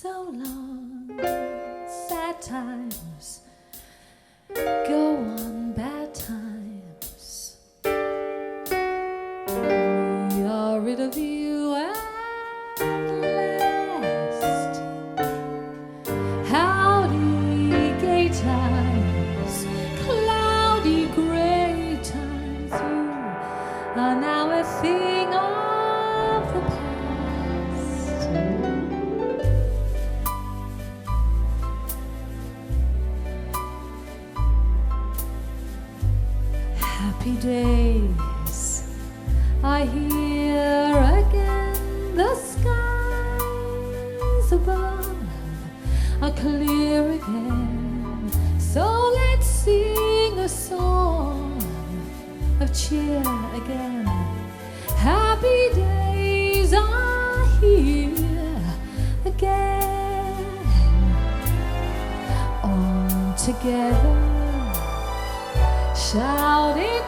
so long. Sad times go on, bad times. We are rid of you at last. Howdy, gay times, cloudy, grey times. You are now a thing of the past. Happy days, I hear again. The skies above are clear again. So let's sing a song of cheer again. Happy days are here again. All together, shouting